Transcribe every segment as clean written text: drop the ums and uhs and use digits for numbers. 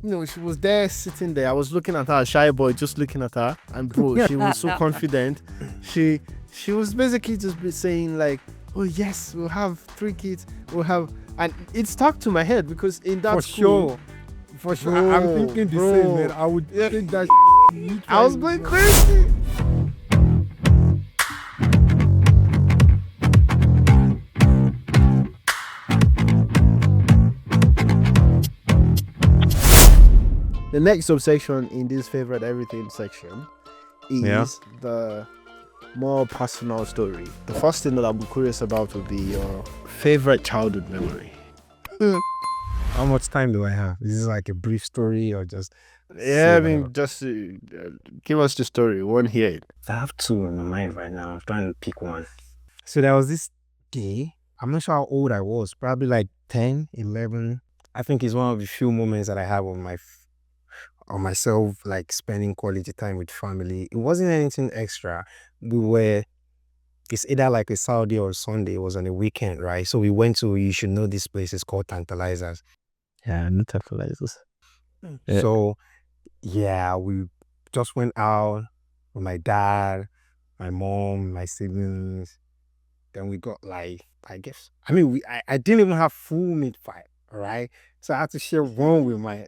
she was there sitting there. I was looking at her, shy boy, just looking at her, and bro, she was so confident. She she was basically just saying like, "Oh yes, we'll have 3 kids. We'll have," and it stuck to my head because in that For school, sure. For sure. Bro, I'm thinking the same, man. I would take that. I was going crazy. The next subsection in this favorite everything section is the more personal story. The first thing that I'm curious about would be your favorite childhood memory. How much time do I have? Is this like a brief story or just? Yeah, I mean, just give us the story. We want to hear it. I have two in my mind right now. I'm trying to pick one. So there was this day. I'm not sure how old I was. Probably like 10, 11. I think it's one of the few moments that I have on myself, like spending quality time with family. It wasn't anything extra. It's either like a Saturday or Sunday. It was on a weekend, right? So we went to, you should know this place is called Tantalizers. Yeah, no tantalizers. Yeah. So yeah, we just went out with my dad, my mom, my siblings. Then we got like, I didn't even have full meat pie, all right? So I had to share one with my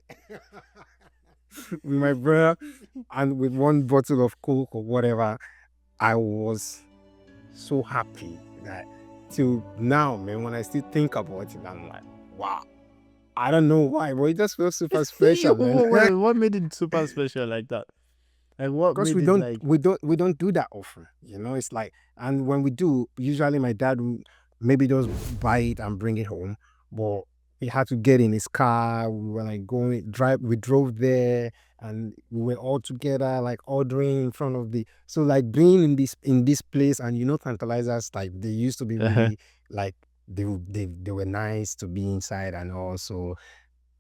with my brother and with one bottle of Coke or whatever. I was so happy that till now, man, when I still think about it, I'm like, wow. I don't know why, but it just feels super special, man. Wait, what made it super special like that? Like what Because made it like? we don't do that often, it's like, and when we do, usually my dad will maybe just buy it and bring it home, but he had to get in his car. We were like we drove there, and we were all together like ordering in front of so like being in this place, and Tantalizers, like they used to be really like they were nice to be inside, and also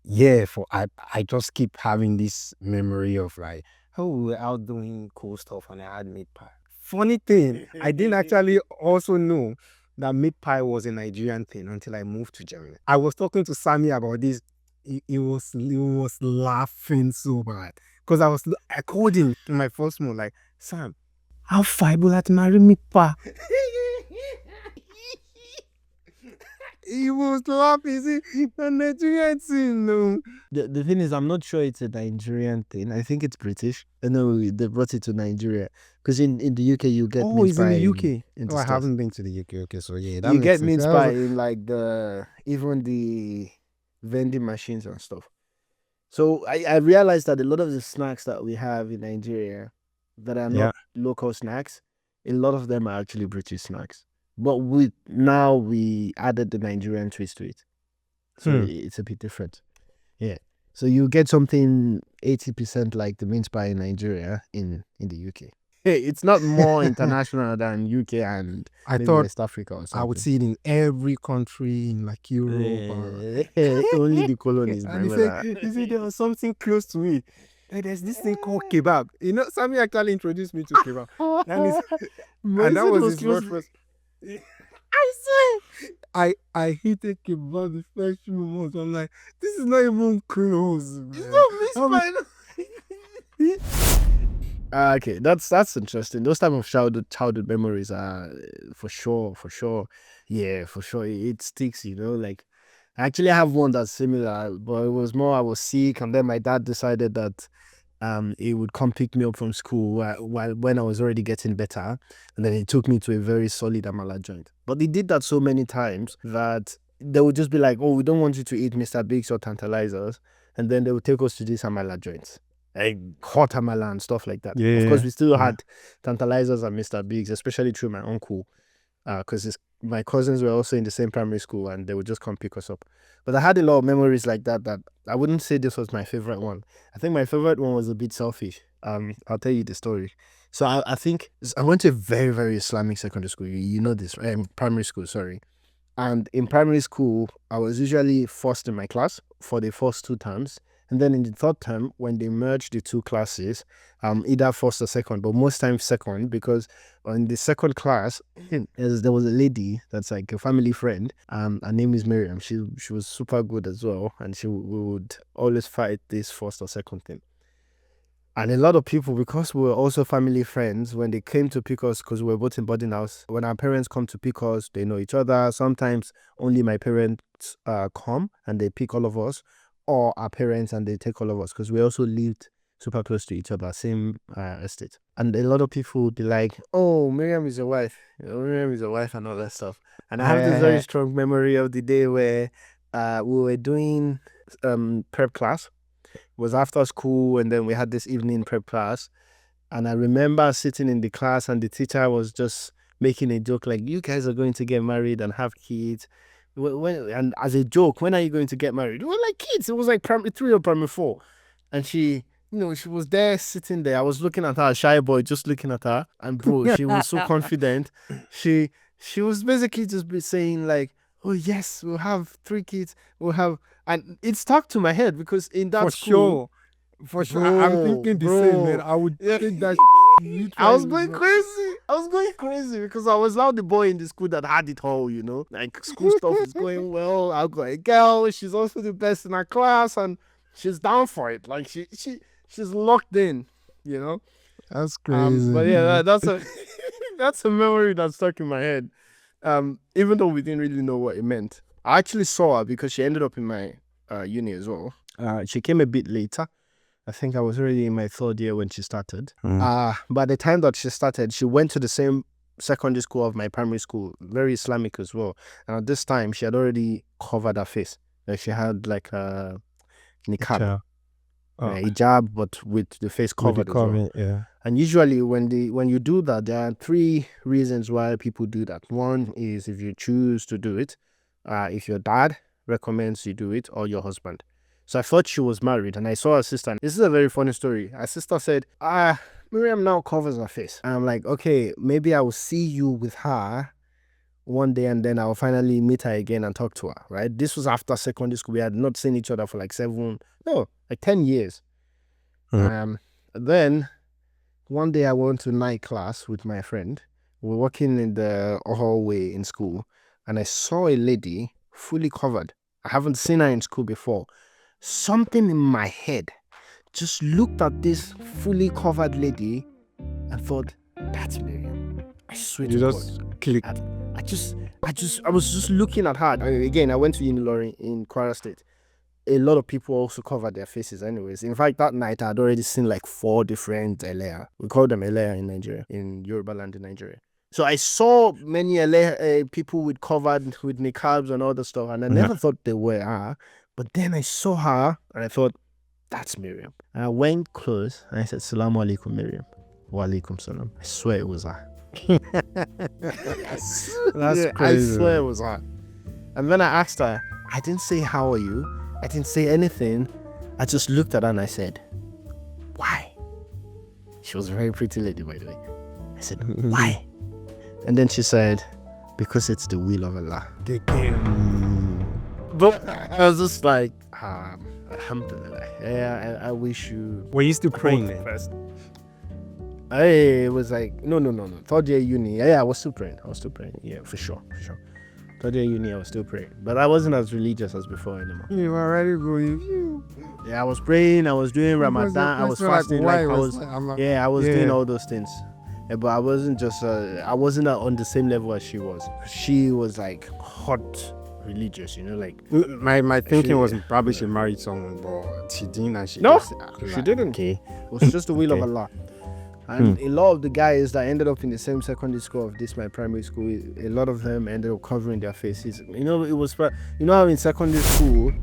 yeah, I just keep having this memory of like, oh, we were out doing cool stuff and I had meat pie. Funny thing, I didn't actually also know that meat pie was a Nigerian thing until I moved to Germany. I was talking to Sammy about this. He was laughing so bad because I called him in my first month like, Sam, how fiber that marry meat pie? He was laughing. See, the Nigerian thing, no. The thing is, I'm not sure it's a Nigerian thing. I think it's British. I know they brought it to Nigeria because in the UK you get Oh, mince it's in pie the UK. in the Oh, I States. haven't been to the UK. Okay, so yeah, that You makes get sense. mince pie in like even the vending machines and stuff. So I realized that a lot of the snacks that we have in Nigeria that are Yeah. not local snacks, a lot of them are actually British snacks. But we added the Nigerian twist to it. So it's a bit different. Yeah. So you get something 80% like the mince pie in Nigeria in the UK. Hey, it's not more international than UK and I maybe thought West Africa or I would something. see it in every country in like Europe or Only the colonies, my and brother. he said there was something close to it. And there's this thing called kebab. Sammy actually introduced me to kebab. That is, But and you that said it was was his close. reference. I said I hit a kebab the first few months. I'm like, this is not even close, man. It's not mince pie. Okay, that's interesting. Those type of childhood memories are for sure. Yeah, for sure. It sticks, like I actually have one that's similar, but it was more I was sick and then my dad decided that he would come pick me up from school while when I was already getting better, and then he took me to a very solid amala joint. But he did that so many times that they would just be like, "Oh, we don't want you to eat Mr. Biggs or Tantalizers," and then they would take us to these amala joints, like hot amala and stuff like that. Of course, Yeah. we still had Tantalizers and Mr. Biggs, especially through my uncle, because my cousins were also in the same primary school and they would just come pick us up. But I had a lot of memories like that I wouldn't say this was my favorite one. I think my favorite one was a bit selfish. I'll tell you the story. So I think I went to a very, very Islamic secondary school. You know this, right? Primary school, sorry. And in primary school, I was usually first in my class for the first 2 terms. And then in the third term, when they merged the two classes, either first or second, but most times second, because in the second class, there was a lady that's like a family friend. Her name is Miriam. She was super good as well, and we would always fight this first or second thing. And a lot of people, because we were also family friends, when they came to pick us, because we were both in boarding house, when our parents come to pick us, they know each other. Sometimes only my parents come and they pick all of us, or our parents and they take all of us, because we also lived super close to each other, same estate. And a lot of people, they like, oh, Miriam is your wife. Miriam is your wife and all that stuff. And I have this very strong memory of the day where we were doing prep class. It was after school, and then we had this evening prep class. And I remember sitting in the class, and the teacher was just making a joke like, you guys are going to get married and have kids. And as a joke, when are you going to get married? We were like kids. It was like primary 3 or primary 4. And she was there sitting there. I was looking at her, a shy boy, just looking at her. And bro, she was so confident. She was basically just saying like, oh yes, we'll have 3 kids. We'll have, and it stuck to my head because in that school, for sure, I'm thinking the same, man. I would take that. I was going crazy. I was going crazy because I was now the boy in the school that had it all, like school stuff is going well. I've got a girl. She's also the best in her class, and she's down for it. Like she's locked in, That's crazy. But yeah, that's a that's a memory that stuck in my head. Even though we didn't really know what it meant. I actually saw her because she ended up in my uni as well. She came a bit later. I think I was already in my 3rd year when she started. By the time that she started, she went to the same secondary school of my primary school, very Islamic as well. And at this time, she had already covered her face. Like she had like a niqab, hijab, but with the face covered as well. Yeah. And usually when you do that, there are 3 reasons why people do that. One is if you choose to do it, if your dad recommends you do it, or your husband. So I thought she was married, and I saw her sister. This is a very funny story. Her sister said, Miriam now covers her face. And I'm like, okay, maybe I will see you with her one day, and then I'll finally meet her again and talk to her, right? This was after secondary school. We had not seen each other for like 10 years. Then one day I went to night class with my friend. We were walking in the hallway in school, and I saw a lady fully covered. I haven't seen her in school before. Something in my head just looked at this fully covered lady and thought, that's Miriam. I swear to God. Click. I was just looking at her. Again, I went to Unilorin in Kwara State. A lot of people also covered their faces anyways. In fact, that night I had already seen like 4 different Eleha. We call them Eleha in Nigeria, in Yoruba land in Nigeria. So I saw many people with covered with niqabs and all that stuff, and I never thought they were. But then I saw her, and I thought, that's Miriam. And I went close, and I said, Salaam alaikum, Miriam. Wa alaikum salam. I swear it was her. That's crazy. I swear it was her. And then I asked her, I didn't say, how are you? I didn't say anything. I just looked at her and I said, why? She was a very pretty lady, by the way. I said, why? And then she said, because it's the will of Allah. But I was just like, alhamdulillah. Yeah, I wish you. Were you still praying then? It was like, no. 3rd year uni. Yeah, I was still praying. Yeah, for sure. 3rd year uni, I was still praying. But I wasn't as religious as before anymore. You were already going. Yeah, I was praying. I was doing Ramadan. I was fasting. I was doing all those things. Yeah, but I wasn't on the same level as she was. She was like hot religious, like. My thinking was probably she married someone, but she didn't. And she she didn't. Okay. It was just the will of Allah. And a lot of the guys that ended up in the same secondary school of this, my primary school, a lot of them ended up covering their faces. It was, how in secondary school,